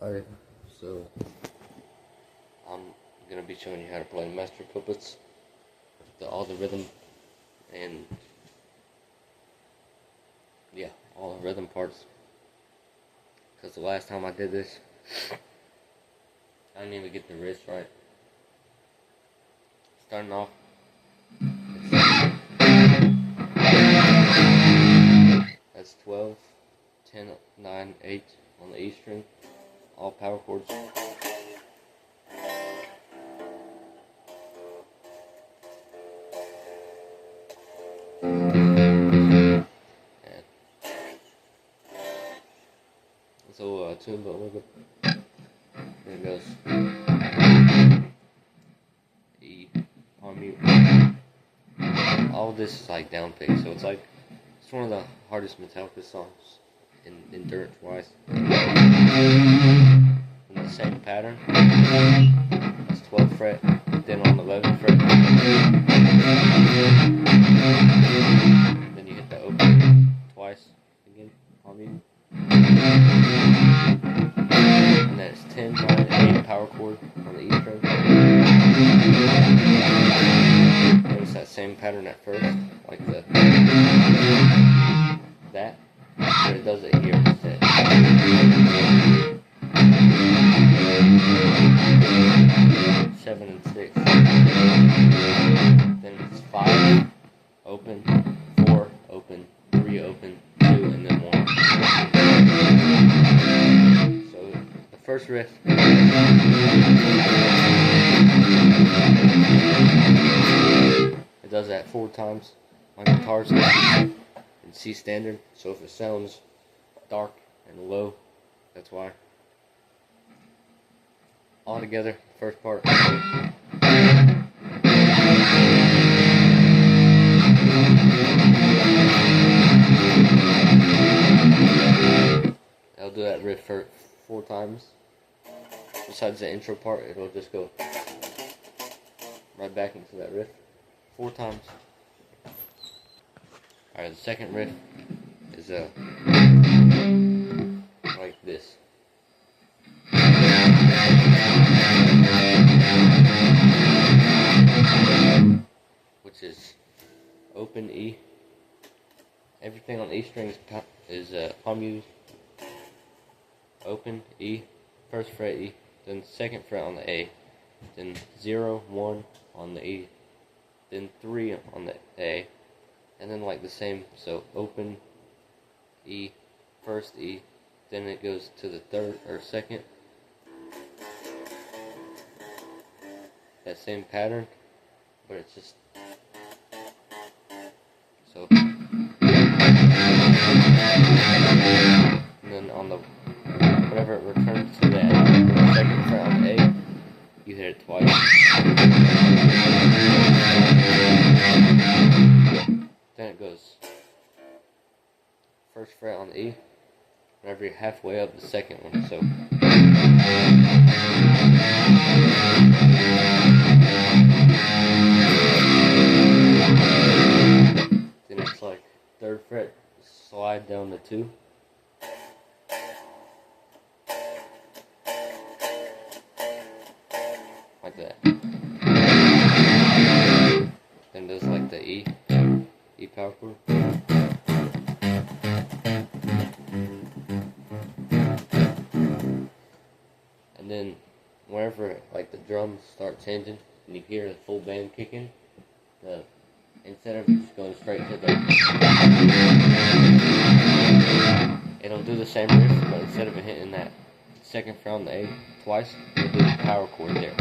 Alright, so I'm gonna be showing you how to play master puppets, all the rhythm, and yeah, all the rhythm parts. Because the last time I did this, I didn't even get the wrist right. Starting off, that's 12, 10, 9, 8 on the E string, all power chords. It's a little tune, but look at there it goes. E on mute. All this is like down pick, so it's one of the hardest Metallica songs in endurance wise. In the same pattern, that's 12th fret, then on the 11th fret, then you hit the open twice again on mute. And then it's 10, 9, 8 power chord on the E string. Notice that same pattern at first, like that, but it does it here instead. Seven and 6. Then it's 5 open, 4 open, 3 open, 2, and then 1. So the first riff, it does that 4 times. My guitar's in C standard, so if it sounds dark and low, that's why. All together, first part. I'll do that riff for 4 times. Besides the intro part, it'll just go right back into that riff 4 times. Alright, the second riff is like this. Which is open E. Everything on the E string is palm muted. Open E, first fret E, then second fret on the A, then 0, 1 on the E, then 3 on the A, and then like the same, so open E, first E, then it goes to the third or second. That same pattern, but it's just so. And then on the whenever it returns to the second fret on the A, you hit it twice. Then it goes first fret on the E, whenever you're halfway up the second one. So then it's like third fret, slide down to 2. Like that. Then there's like the E power chord. And then whenever like the drums start changing and you hear the full band kicking, instead of just going straight to the, it'll do the same riff, but instead of it hitting that second fret on the A twice, it'll do the power chord there.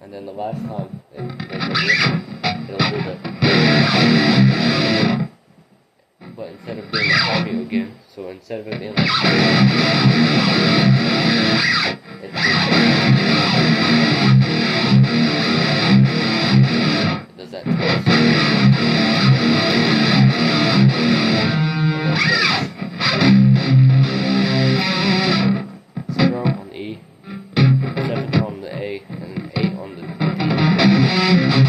And then the last time it'll do the, but instead of doing the palm mute again, so instead of it being like, it does that twice. on the E, 7 on the A, and 8 on the D.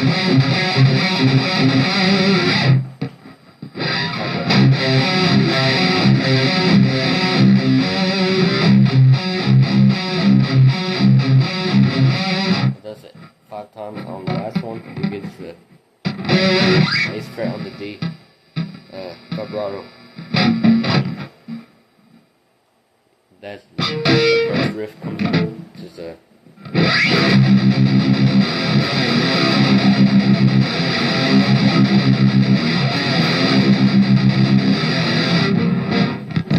It does it 5 times on the last one. It gets the bass fret on the D, vibrato. That's the first riff comes in. Just a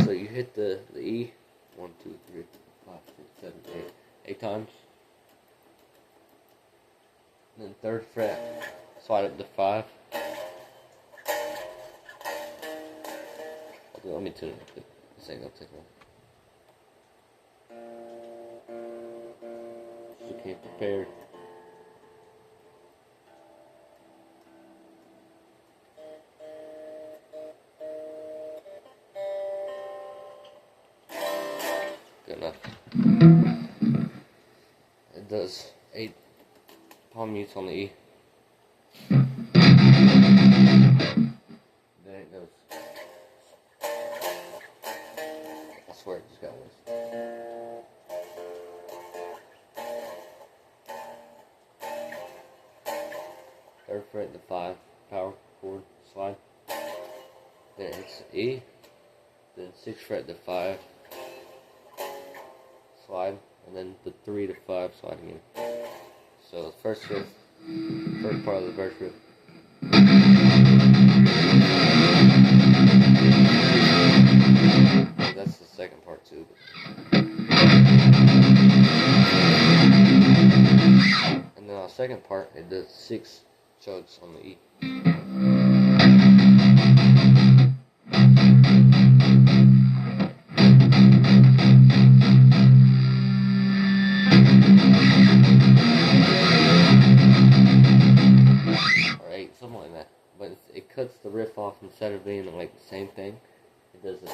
so you hit the E 1, 2, 3, 4, 5, 6, 7, 8 times. And then 3rd fret, slide up to 5. Let me tune it up. This ain't gonna take long. So came prepared. Good enough. It does 8 palm mutes on the E. Then it goes. I swear it just got worse. Third fret, the 5 power chord slide. Then it hits the E. Then 6th fret, the 5 slide, and then the 3 to 5 slide again. So the first riff, first part of the verse riff. That's the second part too. And then on the second part, it does 6 chugs on the E. Or 8, something like that. But it cuts the riff off instead of being like the same thing. It does a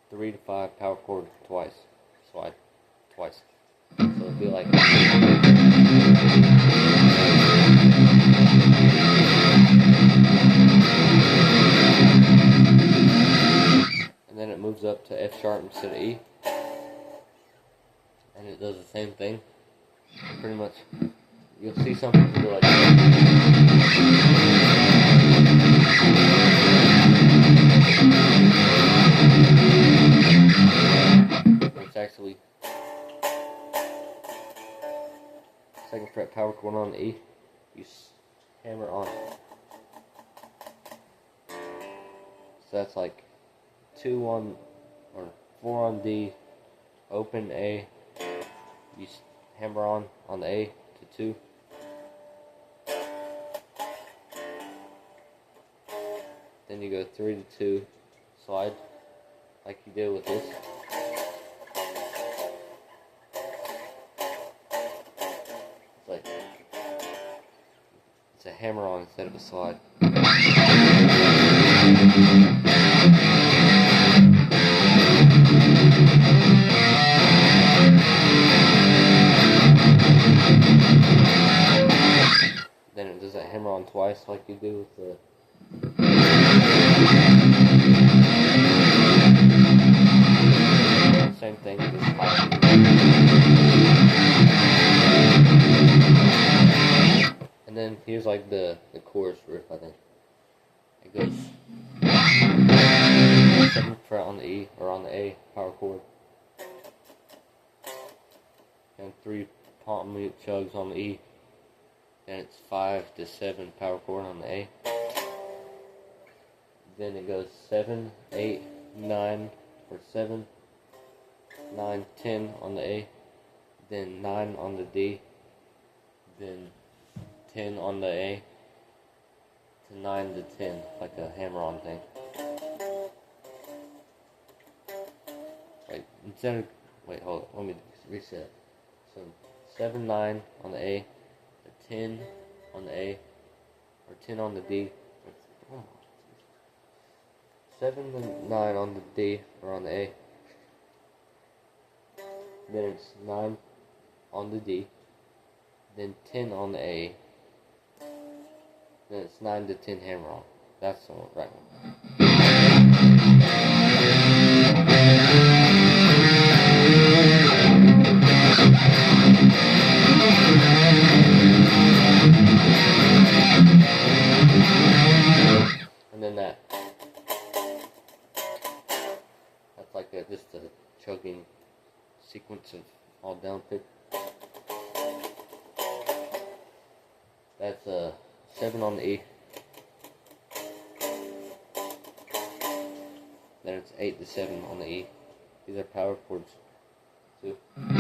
3 to 5 power chord twice, slide twice. So it'll be like, and then it moves up to F sharp instead of E, and it does the same thing. Pretty much, you'll see something to do like it's actually 2nd fret power chord on the E. You hammer on. So that's like 2 on, or 4 on D, open A. You hammer on the A to 2. Then you go 3 to 2, slide, like you did with this. It's like, it's a hammer on instead of a slide. Then it does that hammer on twice like you do with the same thing, just higher. And then here's like the chorus riff, I think. It goes 7th fret on the E, or on the A power chord. And 3 palm mute chugs on the E. Then it's 5 to 7 power chord on the A. Then it goes 7, 8, 9, or 7, 9, 10 on the A. Then 9 on the D. Then 10 on the A. To 9 to 10, like a hammer-on thing. Wait, instead of, wait, hold on, let me reset. So 7, 9 on the A. 10 on the A, or 10 on the D, 7 and 9 on the D, or on the A. Then it's 9 on the D, then 10 on the A, then it's 9 to 10 hammer on. That's the right one. And then that's like just a chugging sequence of all down pick. That's a 7 on the E. Then it's 8 to 7 on the E. These are power chords too. And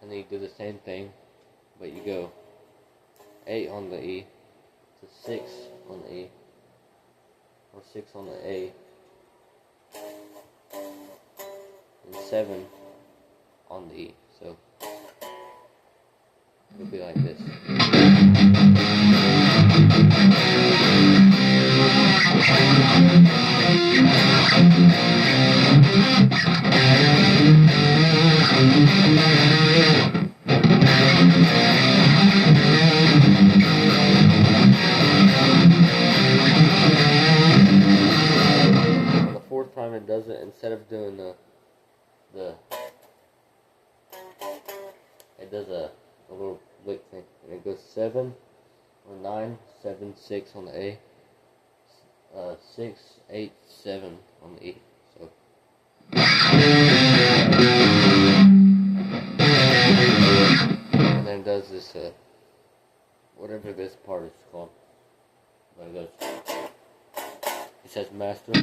then you do the same thing, but you go 8 on the E to 6 on the E, or 6 on the A, and 7 on the E. So it'll be like this. On the fourth time it does it, instead of doing it does a little lick thing, and it goes 7 or 9, 7, 6 on the A, 6, 8, 7 on the E. So and then it does this whatever this part is called, but it goes, it says master,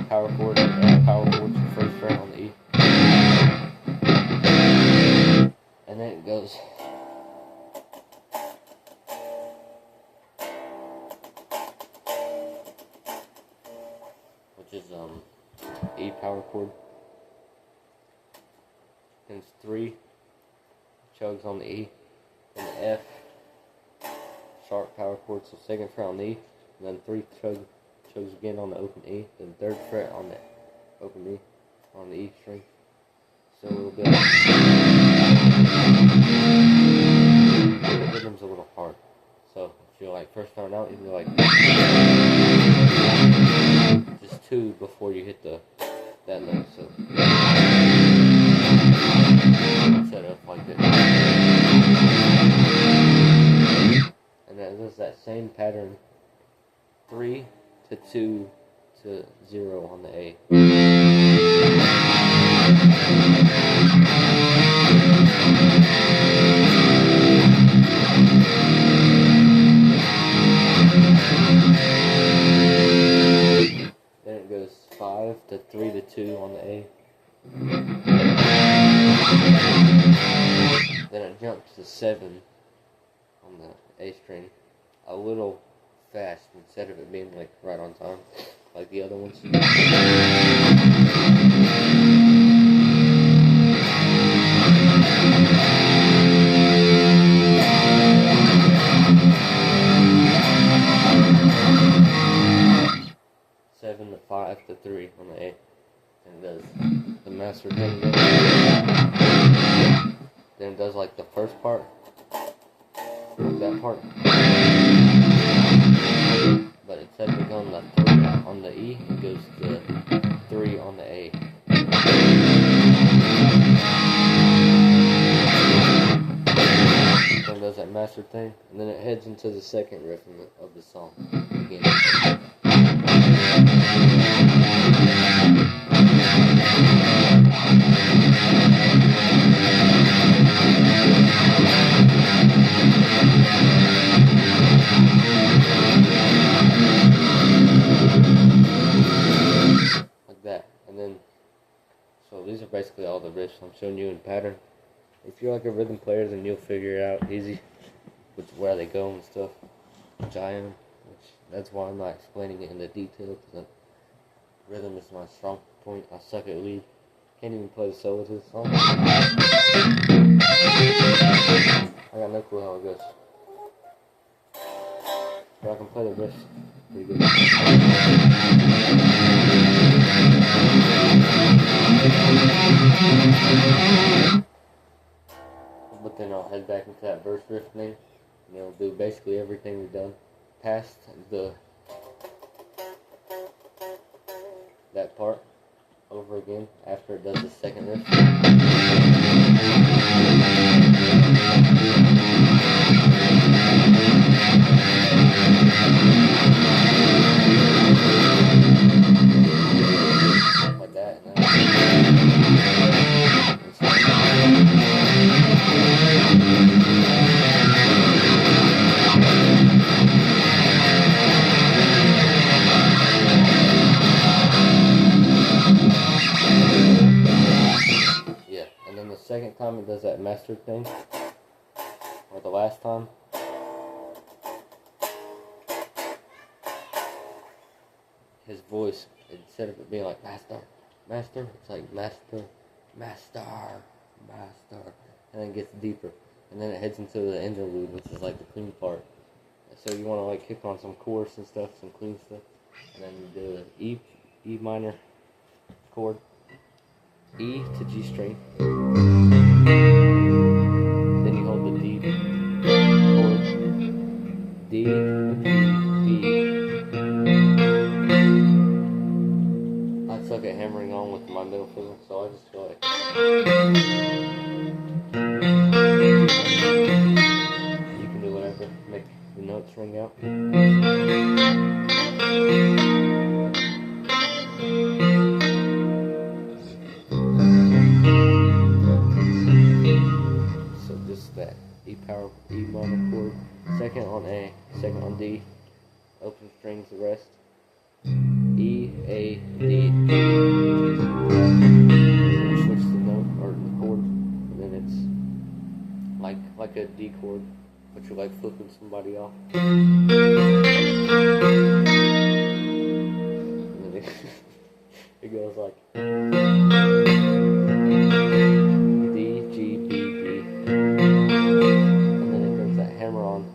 power chord, power chords, first fret on the E, and then it goes which is E power chord, then it's 3 chugs on the E, then the F sharp power chord, so second fret on the E, and then 3 chugs again on the open E, then 3rd fret on the open E, on the E string. So it'll be like, the rhythm's a little hard. So if you're like first starting out, you can do like just 2 before you hit that note. So set it up like this, and then it does that same pattern, 3 to 2 to 0 on the A. Then it goes 5 to 3 to 2 on the A. Then it jumps to 7 on the A string, a little fast instead of it being like right on time like the other ones. Seven to 5 to 3 on the A, and it does the master thing. Then it does like the first part, like that part. But instead of going the 3 on the E, it goes to 3 on the A. Then it does that master thing, and then it heads into the second riff of the song again. Like that. And then, so these are basically all the riffs I'm showing you in pattern. If you're like a rhythm player, then you'll figure it out easy, where they go and stuff, which I am. That's why I'm not explaining it in the detail, because rhythm is my strong point. I suck at lead. Can't even play the solo to this song. I got no clue how it goes. So I can play the riffs pretty good. But then I'll head back into that verse riff thing, and it'll do basically everything we've done past that part over again after it does the second riff. Like that, and and then the second time it does that master thing, or the last time, his voice, instead of it being like master, master, it's like master, master, master, and then it gets deeper, and then it heads into the interlude, which is like the clean part. So you want to like kick on some chorus and stuff, some clean stuff, and then you do the E minor chord, E to G string, then you hold the D chord, D, B. I suck at hammering on with my middle finger, so I just go like. You can do whatever, make the notes ring out. That E minor chord, second on A, second on D, open strings the rest, E, A, D, switch the note or the chord, and then it's like a D chord, but you're like flipping somebody off, and then it goes like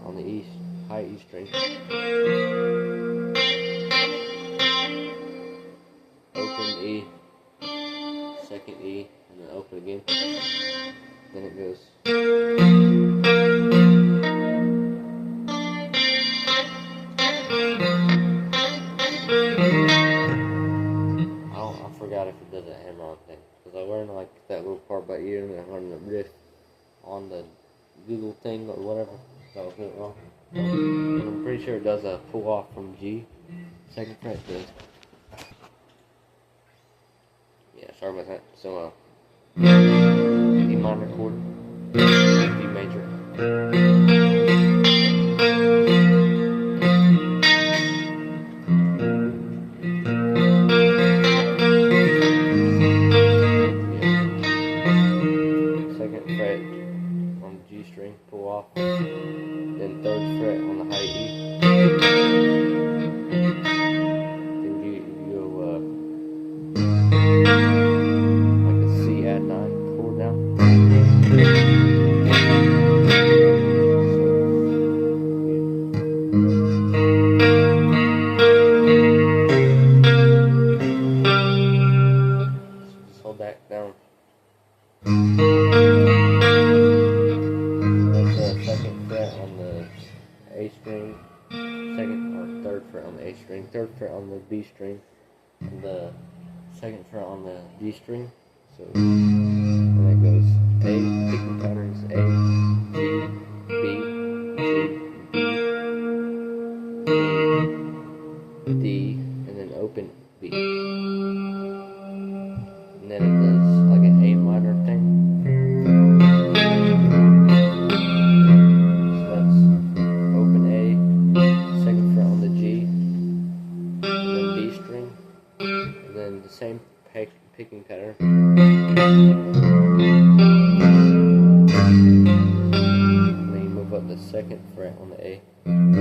on the E, high E string, open E, second E, and then open again, then it goes, I forgot if it does a hammer-on thing, because I learned like that little part by ear, and then I learned the riff on the Google thing or whatever. So I was doing it wrong. And I'm pretty sure it does a pull off from G. Second fret does. Yeah, sorry about that. So, E minor chord, D major. Second fret on the G string, pull off. Then third fret on the high E. Then you go like a C add 9 chord down. So just hold that down. Second fret on the A string, second or third fret on the A string, third fret on the B string, and the second fret on the D string. So and that goes A, picking patterns A, G, B, G, B, D, and then open B. And then it does like an A minor thing. Same picking pattern. And then you move up the second fret on the A. And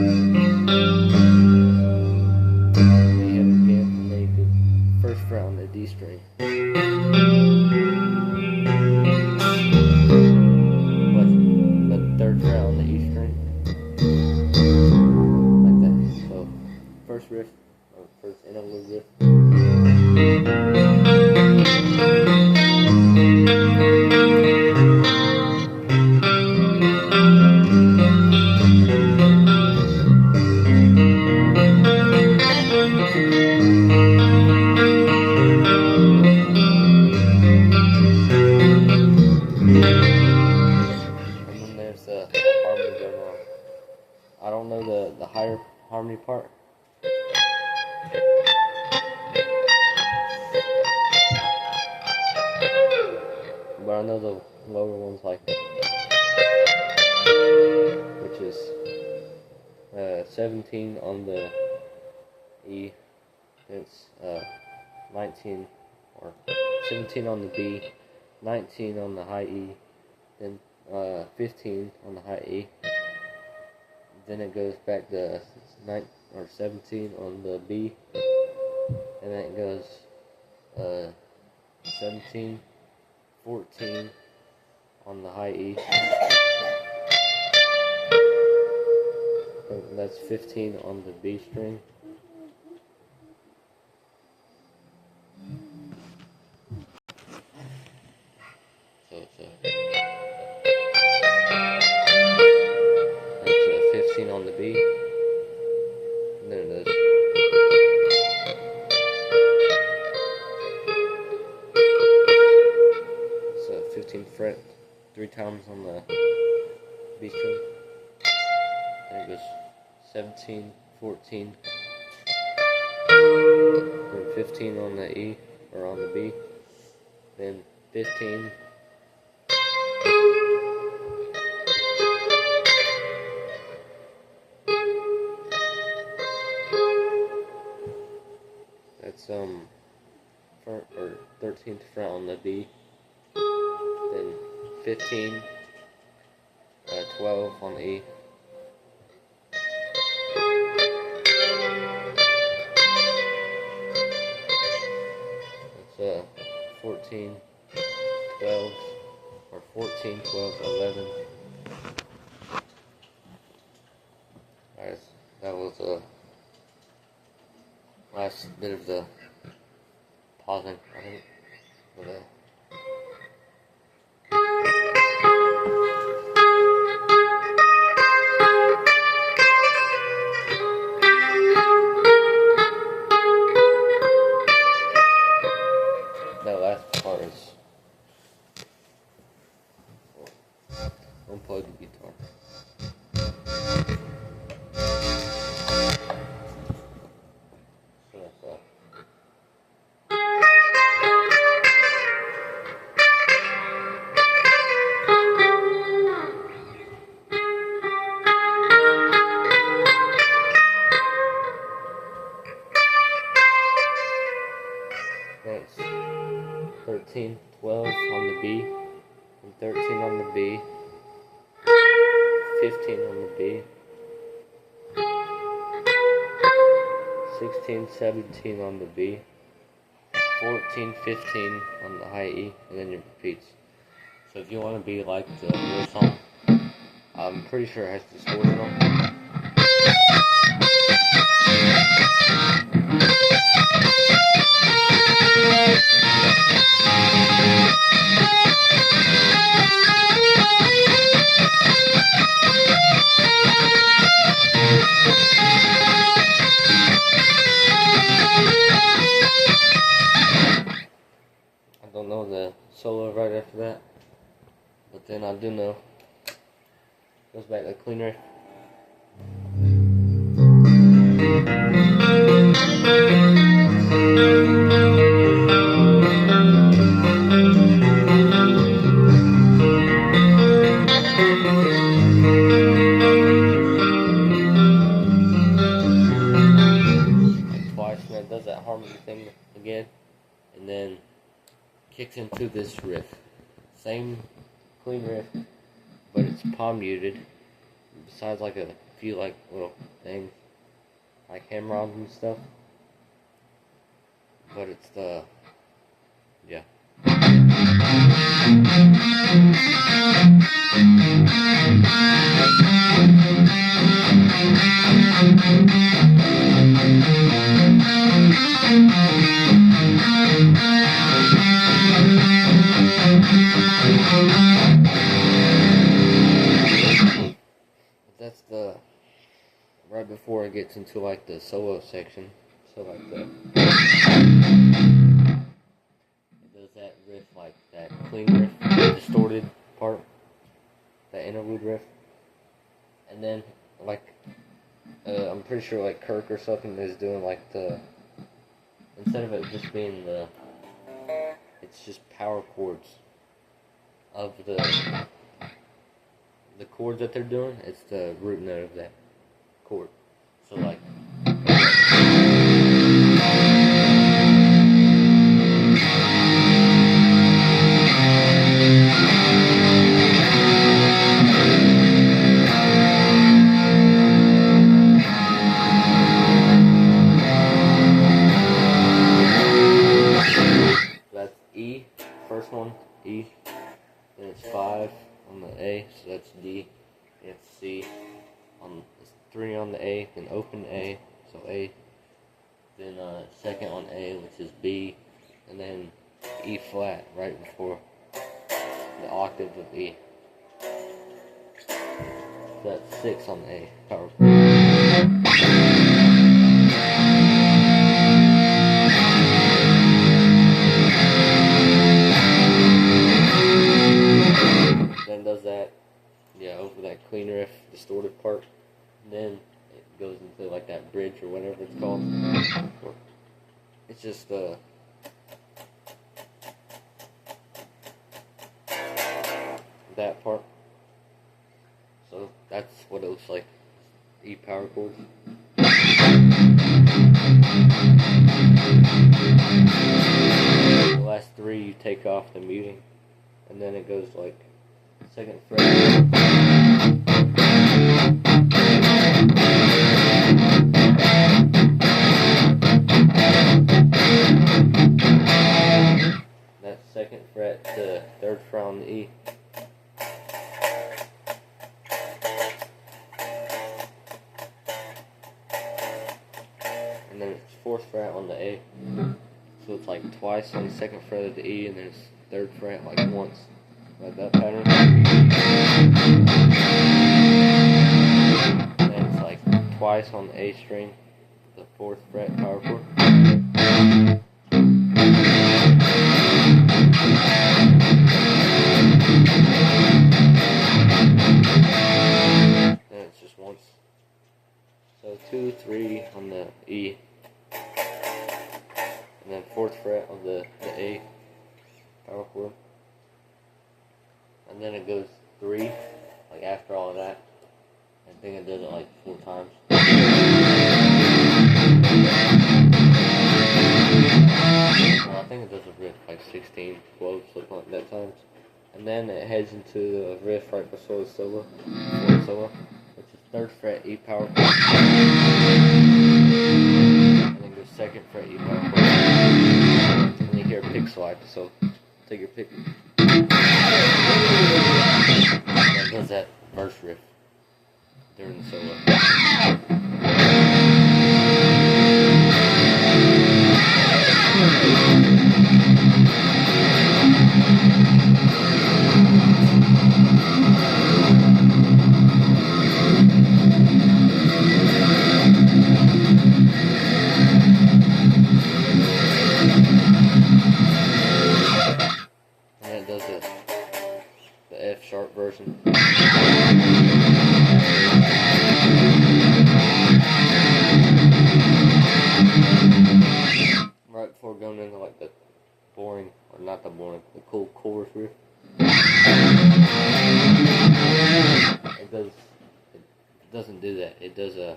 then you hit it again, and then you do first fret on the D string. But the third fret on the E string. Like that. riff, or first interlude riff. And then there's the harmony going on. I don't know the higher harmony part. But I know the lower ones like it, which is 17 on the E, then it's 19, or 17 on the B, 19 on the high E, then 15 on the high E, then it goes back to 17 on the B, and then it goes 17, 14 on the high E, and that's 15 on the B string. So it's 15 on the B, and then it is 15th fret 3 times on the B string, then it goes 17, 14, then 15 on the E, or on the B, then 15, that's 13th fret on the B, then 15, 12 on the E, that's 14, 12, or 14, 12, 11. Alright, that was the last bit of the pausing, I think, for the that last part is unplug the guitar. So that's all. That's 13, 12 on the B, and 13 on the B, 15 on the B, 16, 17 on the B, 14, 15 on the high E, and then it repeats. So if you want to be like the real song, I'm pretty sure it has distortion on. I don't know the solo right after that, but then I do know it goes back to clean riff. Twice, and it does that harmony thing again, and then kicks into this riff. Same clean riff, but it's palm muted. Besides like a few like little things, like hammer-ons and stuff. But it's the, yeah. it gets into like the solo section. So like it does that riff, like that clean riff, distorted part, that interlude riff, and then like I'm pretty sure like Kirk or something is doing like instead of it just being it's just power chords of the chords that they're doing. It's the root note of that chord. So like that's E, first one, E, then it's 5 on the A, so that's D, and it's C, it's 3 on the A, then open A, so A, then second on A, which is B, and then E flat right before the octave of E. So that's 6 on the A, power chord. Then does that, over that clean riff, distorted part. And then it goes into like that bridge or whatever it's called. It's just that part. So that's what it looks like. E power chords. The last 3 you take off the muting, and then it goes like second fret. That's second fret to third fret on the E. And then it's fourth fret on the A. So it's like twice on the second fret of the E, and then it's third fret like once. Like that pattern. And then it's like twice on the A string, the fourth fret power chord. Then it's just once. So 2, 3 on the E. And then fourth fret of the A power chord. And then it goes 3, like after all of that. I think it does it like 4 times. Well, I think it does a riff like 16, 12, something like that times. And then it heads into the riff right before the solo, which is third fret E power chord. And then goes second fret E power chord. And you hear a pick slide, so take your pick. That does that verse riff during the solo. And it does the F sharp version. Right before going into like the boring, or not the boring, the cool chorus riff. It doesn't do that. It does an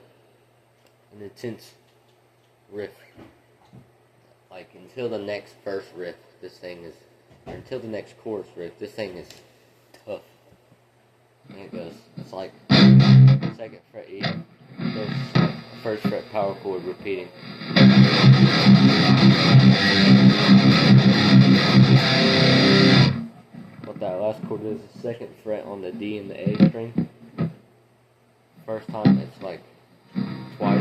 intense riff. Like until the next verse riff, this thing is, or until the next chorus riff, this thing is tough. And it goes, it's like second fret E, it goes like first fret power chord repeating. What that last chord is the second fret on the D and the A string. First time it's like twice.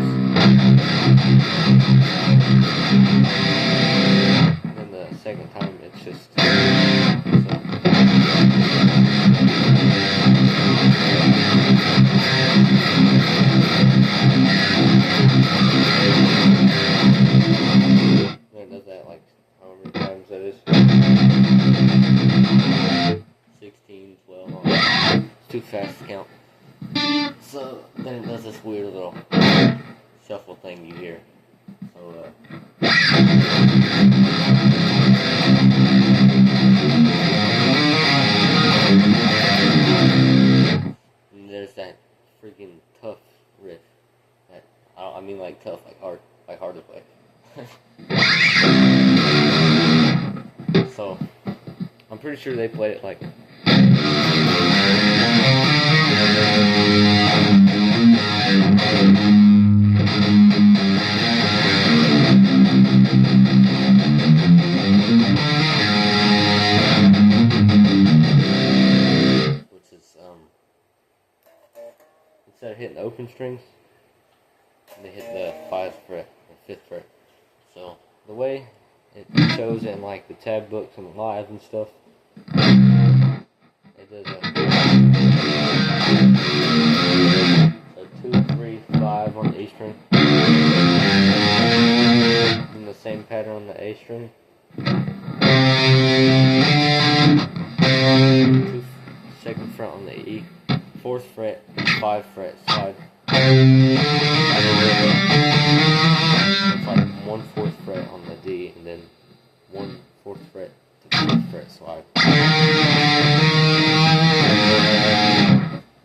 And then the second time it's just so. Then it does this weird little shuffle thing you hear. So, and there's that freaking tough riff. That I mean, like tough, like hard to play. So, I'm pretty sure they played it like. Which is, instead of hitting the open strings, they hit the 5th fret, the 5th fret. So, the way it shows in like the tab books and live and stuff, it does a 2, 3, 5 on the E string, and the same pattern on the A string. 2nd fret on the E, 4th fret, 5th fret slide. It's like 1/4 fret on the D, and then 1/4 fret to 5th fret slide.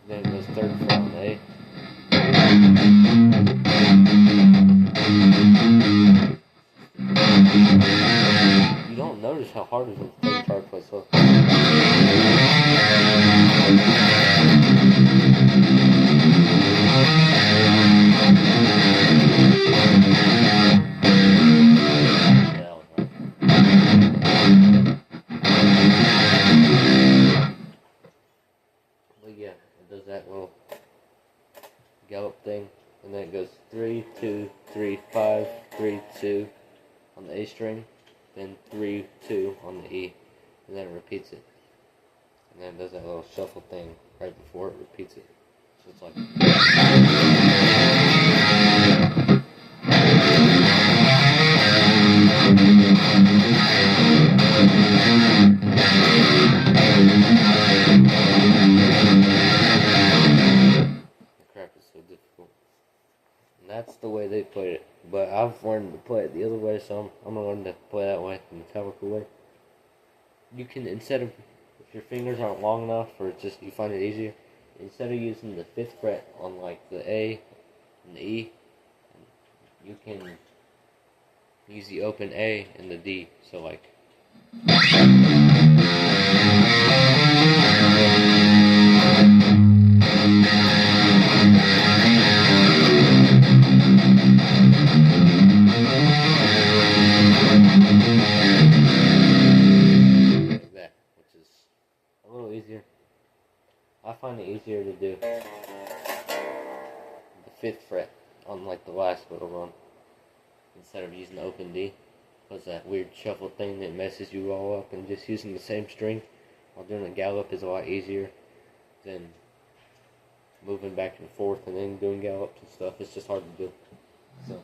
Then it goes 3rd fret on the A. You don't notice how hard it is to play guitar play so. Yeah, it does that little gallop thing, and then it goes 3, 2, 3, 5, 3, 2 on the A string, then 3, 2 on the E, and then it repeats it. And then it does that little shuffle thing right before it repeats it. So it's like. Crap is so difficult. And that's the way they played it. But I've learned to play it the other way, so I'm going to learn to play that way, the Metallica way. You can, instead of, if your fingers aren't long enough, or it's just you find it easier, instead of using the 5th fret on like the A and the E, you can use the open A and the D. So like. Like that, which is a little easier. I find it easier to do the 5th fret on like the last little run instead of using the open D, because that weird shuffle thing that messes you all up, and just using the same string while doing a gallop is a lot easier than moving back and forth and then doing gallops and stuff. It's just hard to do. So.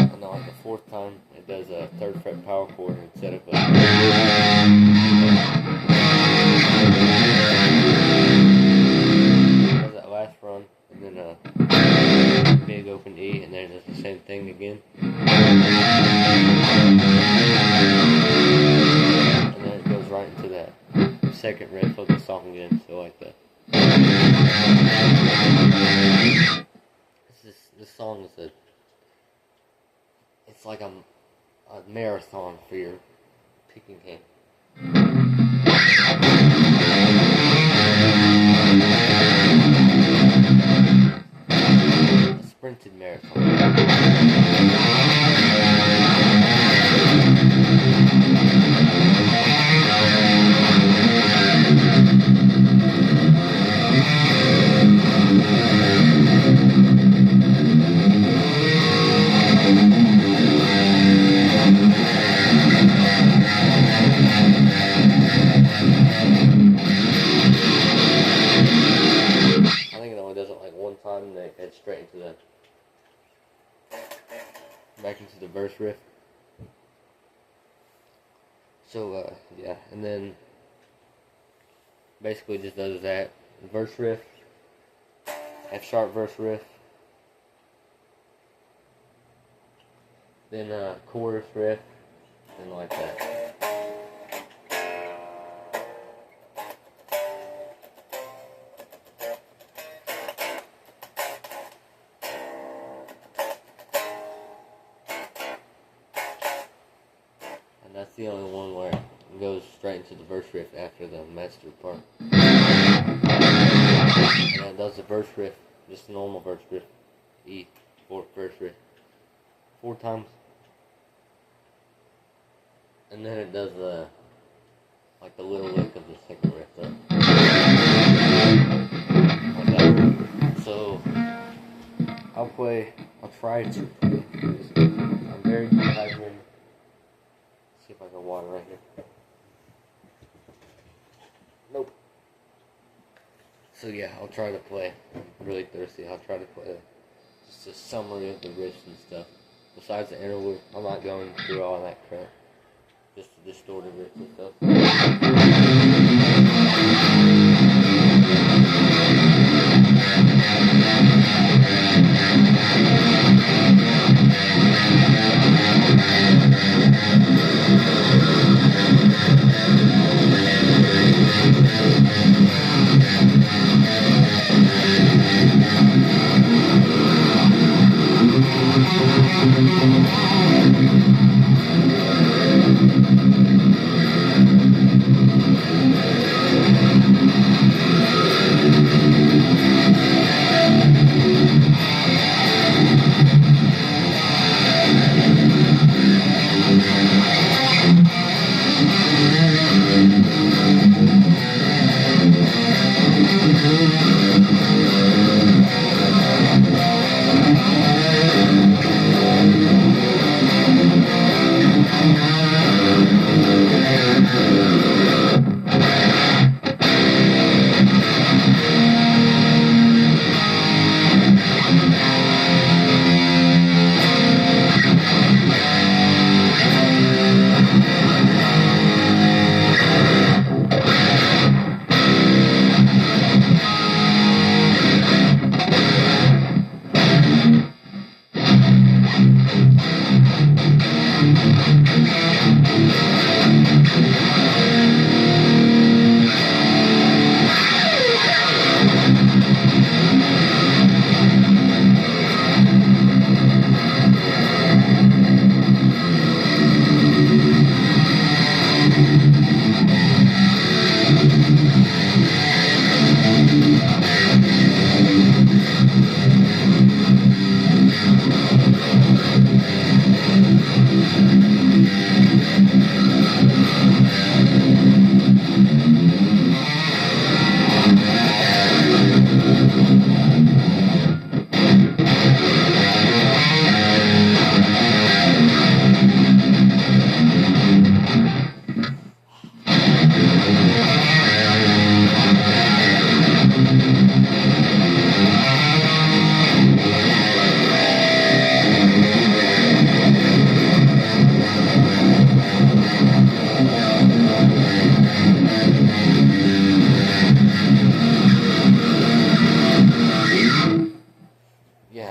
And on the 4th time, it does a 3rd fret power chord instead of a. Does that last run, and then a big open E, and then it does the same thing again. And then it goes right into that 2nd riff of the song again. So like that. This song is it's like a marathon for your picking hand. A sprinted marathon. into the verse riff. So yeah, and then basically just does that verse riff, F sharp verse riff, then chorus riff, and like that. And that's the only one where it goes straight into the verse riff after the master part. And that does the verse riff, just a normal verse riff, E, verse riff, 4 times. And then it does like the little lick of the second riff though. Like that. So I'll try to play this. I'm very dehydrated. See if I got water right here. Nope. So yeah, I'll try to play. I'm really thirsty. I'll try to play just a summary of the riffs and stuff. Besides the interlude, I'm not going through all that crap. Just the distorted riffs and stuff.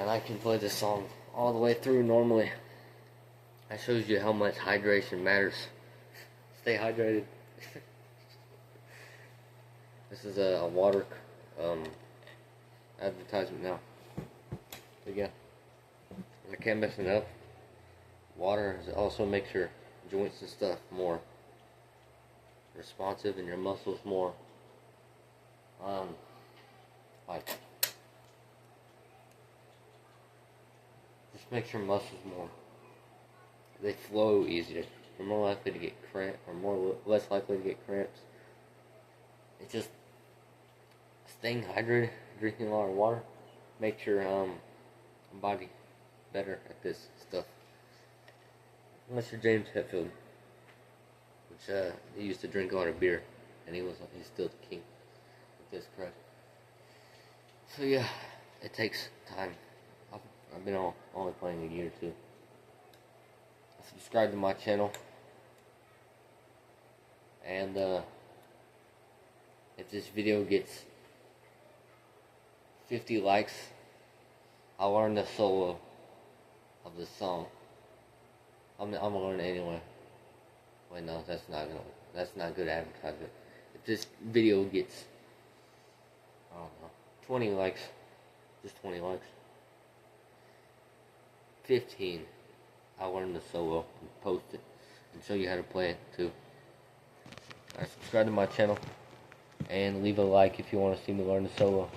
I can play this song all the way through normally. That shows you how much hydration matters. Stay hydrated. This is a water advertisement now. But yeah, I can't mess it up. Water also makes your joints and stuff more responsive and your muscles more like just makes your muscles more, they flow easier. You're more likely to get cramp, or less likely to get cramps. It's just staying hydrated, drinking a lot of water makes your body better at this stuff. Unless you're James Hetfield, which he used to drink a lot of beer, and he's still the king with this crap. So yeah, it takes time I've been only playing a year or two. Subscribe to my channel, and if this video gets 50 likes, I'll learn the solo of the song. I'm gonna learn it anyway. Wait, no, that's not good advertisement. If this video gets, I don't know, 20 likes, just 20 likes, 15, I'll learn the solo and post it and show you how to play it too. Alright, subscribe to my channel and leave a like if you want to see me learn the solo.